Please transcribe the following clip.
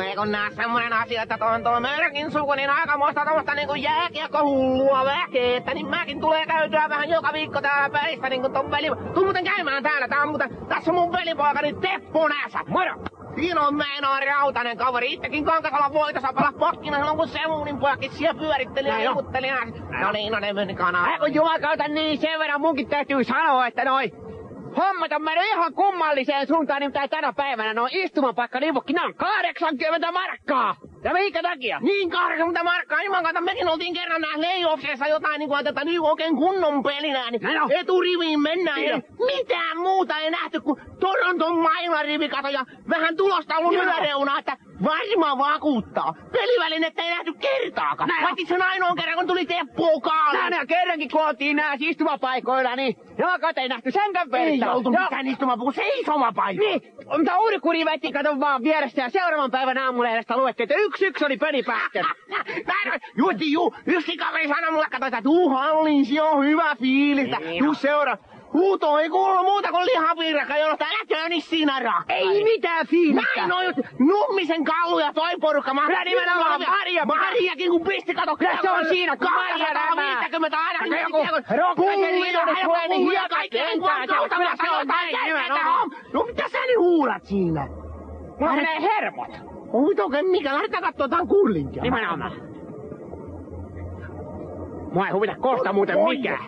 eikö nää semmonen asia, että tuo meidänkin suku niin aikamoista tommoista niinku jääkiekkohullua väkeä, että niin mäkin tulee käytyä vähän joka viikko täällä pelissä niinku ton veli... Tuu muuten käymään täällä, tässä on mun velipoikani Teppo Näsä. Moro! Siinä on Meinaari Rautanen kaveri. Itsekin Kankasalan voitossa palas pokkina silloin kun Semunin pojakin siellä pyöritteli ja jutteli. No niin, no ne meni kanaan. Kun jumakauta niin sen verran munkin täytyy sanoa, että hommat on mennyt ihan kummalliseen suuntaan, nimittäin tänä päivänä istumapaikkanivukki, ne on 80 markkaa! Ja minkä takia? Niin 80 markkaa, jumakauta, mekin oltiin kerran näissä layoffseissa jotain niinku otetaan niin oikein kunnon pelinää, niin eturiviin mennään. Mitään muuta ei nähty kuin Toronton mailarivi, kato, ja vähän tulosta ollut yläreunaa, että varmaan vakuuttaa. Pelivälinettä ei nähty kertaakaan. Vaikka sen ainoan kerran, kun tuli Teppo Kaala. Näin kerrankin kun oltiin nääs istumapaikoilla, niin jumakauta ei nähty senkään vertaa. Ei oltu mitään istumapuun seisomapaikka. Niin, mutta Urkuri veti kato vaan vierestä ja seuraavan päivän aamulehdestä luettiin, että 1-1 oli pelipähkön. Näin on, yksi kaveri sanoi mulle, kato, että tuu halliin, siellä on hyvä fiilistä. Tuu seuraa. Huuto ei kuulu muuta kuin lihapiirakka, josta älä tööni siinä rakkaan. Ei mitään fiilistä. Näin on just Nummisen Kallu ja toi porukka. Kyllä nimenomaan Mariakin kun pisti, kato. Kyllä se on siinä, kun Maria nämä. 50 ainakin. Rokkasen ja kaikkea kautamassa jotain tärkeää. No mitä sä nyt huulat siinä? Mulla menee hermot. Oikein mikä? Lähdetään kattoo tämän kullinkia. Nimenomaan. Mua ei huvita kohta muuten mikään.